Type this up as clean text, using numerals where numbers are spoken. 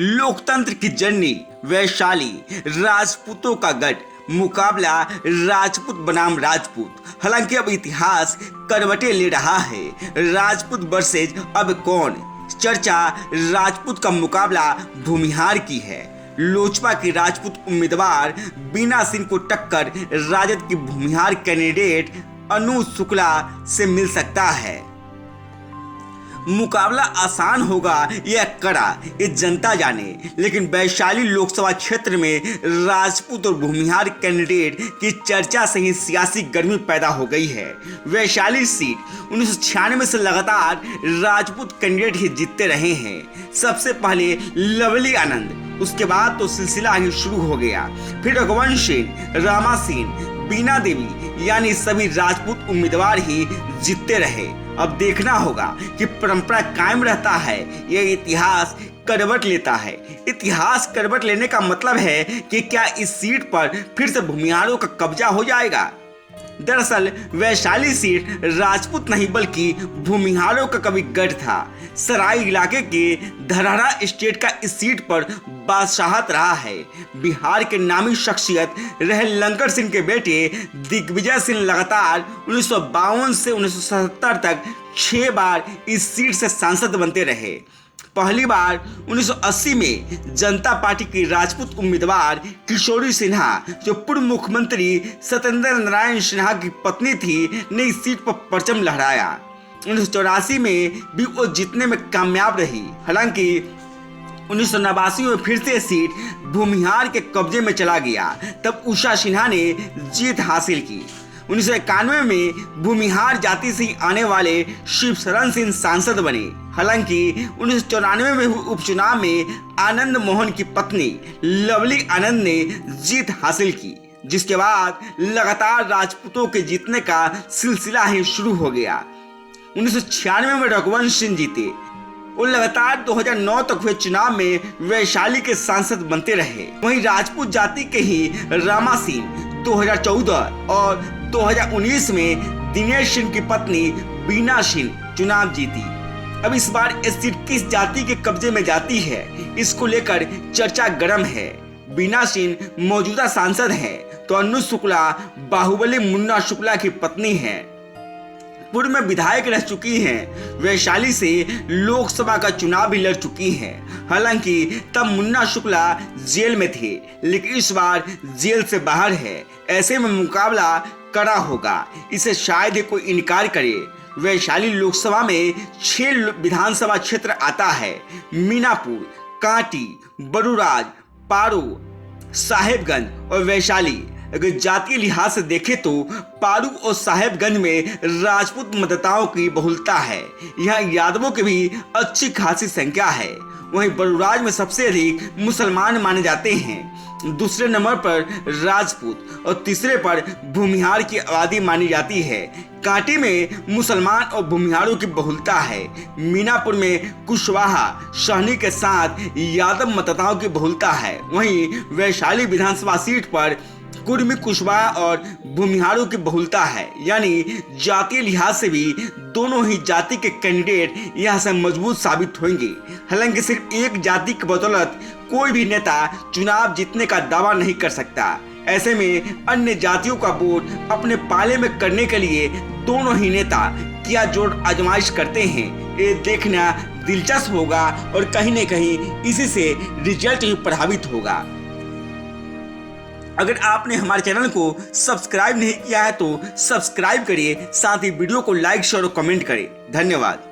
लोकतंत्र की जननी वैशाली, राजपूतों का गढ़, मुकाबला राजपूत बनाम राजपूत। हालांकि अब इतिहास करवटें ले रहा है। राजपूत वर्सेज अब कौन? चर्चा राजपूत का मुकाबला भूमिहार की है। लोजपा की राजपूत उम्मीदवार बीना सिंह को टक्कर राजद की भूमिहार कैंडिडेट अनु शुक्ला से मिल सकता है। मुकाबला आसान होगा या कड़ा, ये जनता जाने, लेकिन वैशाली लोकसभा क्षेत्र में राजपूत और भूमिहार कैंडिडेट की चर्चा से ही सियासी गर्मी पैदा हो गई है। वैशाली सीट 1996 से लगातार राजपूत कैंडिडेट ही जीतते रहे हैं। सबसे पहले लवली आनंद, उसके बाद तो सिलसिला ही शुरू हो गया। फिर रघुवंश सिंह, रामा सिंह, बीना देवी, यानी सभी राजपूत उम्मीदवार ही जीतते रहे। अब देखना होगा कि परंपरा कायम रहता है या इतिहास करवट लेता है। इतिहास करवट लेने का मतलब है कि क्या इस सीट पर फिर से भूमिहारों का कब्जा हो जाएगा। दरअसल वैशाली सीट राजपूत नहीं बल्कि भूमिहारों का कभी गढ़ था। सराय इलाके के धरहरा स्टेट का इस सीट पर बादशाहत रहा है। बिहार के नामी शख्सियत रहे लंकर सिंह के बेटे दिग्विजय सिंह लगातार 1952 से 1977 तक 6 बार इस सीट से सांसद बनते रहे। पहली बार 1980 में जनता पार्टी की राजपूत उम्मीदवार किशोरी सिन्हा, जो पूर्व मुख्यमंत्री सत्येंद्र नारायण सिन्हा की पत्नी थी, ने इस सीट पर परचम लहराया। 1984 में भी वो जीतने में कामयाब रही। हालांकि 1989 में फिर से सीट भूमिहार के कब्जे में चला गया। तब उषा सिन्हा ने जीत हासिल की। 1991 में भूमिहार जाति से आने वाले शिवशरण सिंह सांसद बने। हालांकि 1994 में हुए उपचुनाव में आनंद मोहन की पत्नी लवली आनंद ने जीत हासिल की, जिसके बाद लगातार राजपूतों के जीतने का सिलसिला ही शुरू हो गया। 1996 में रघुवंश सिंह जीते। वो लगातार 2009 तक हुए चुनाव में वैशाली के सांसद बनते रहे। वहीं राजपूत जाति के ही रामा सिंह 2014 और 2019 में दिनेश सिंह की पत्नी बीना सिंह चुनाव जीती। अब इस बार इस सीट किस जाति के कब्जे में जाती है, इसको लेकर चर्चा गर्म है। बीना सिंह मौजूदा सांसद हैं, तो अनु शुक्ला बाहुबली मुन्ना शुक्ला की पत्नी है। पूर्व में विधायक रह चुकी हैं। वैशाली से लोकसभा का चुनाव भी लड़ चुकी हैं। हालांकि तब मुन्ना शुक्ला जेल में थे, लेकिन इस बार जेल से बाहर है। ऐसे में मुकाबला कड़ा होगा, इसे शायद ही कोई इनकार करे। वैशाली लोकसभा में 6 विधानसभा क्षेत्र आता है। मीनापुर, कांटी, बरूराज, पारू, साहेबगंज और वैशाली। अगर जातीय लिहाज से देखें तो पारू और साहेबगंज में राजपूत मतदाताओं की बहुलता है। यहाँ यादवों की भी अच्छी खासी संख्या है। वहीं बरूराज में सबसे अधिक मुसलमान माने जाते हैं। दूसरे नंबर पर राजपूत और तीसरे पर भूमिहार की आबादी मानी जाती है। कांटी में मुसलमान और भूमिहारों की बहुलता है। मीनापुर में कुशवाहा, सहनी के साथ यादव मतदाताओं की बहुलता है। वहीं वैशाली विधानसभा सीट पर कुर्मी, कुशवाहा और भूमिहारों की बहुलता है। यानी जातीय लिहाज से भी दोनों ही जाति के कैंडिडेट यहाँ से मजबूत साबित होंगे। हालांकि सिर्फ एक जाति की बदौलत कोई भी नेता चुनाव जीतने का दावा नहीं कर सकता। ऐसे में अन्य जातियों का वोट अपने पाले में करने के लिए दोनों ही नेता क्या जोड़ आजमाइश करते हैं, ये देखना दिलचस्प होगा और कहीं न कहीं इसी से रिजल्ट ही प्रभावित होगा। अगर आपने हमारे चैनल को सब्सक्राइब नहीं किया है तो सब्सक्राइब करिए, साथ ही वीडियो को लाइक, शेयर और कमेंट करें। धन्यवाद।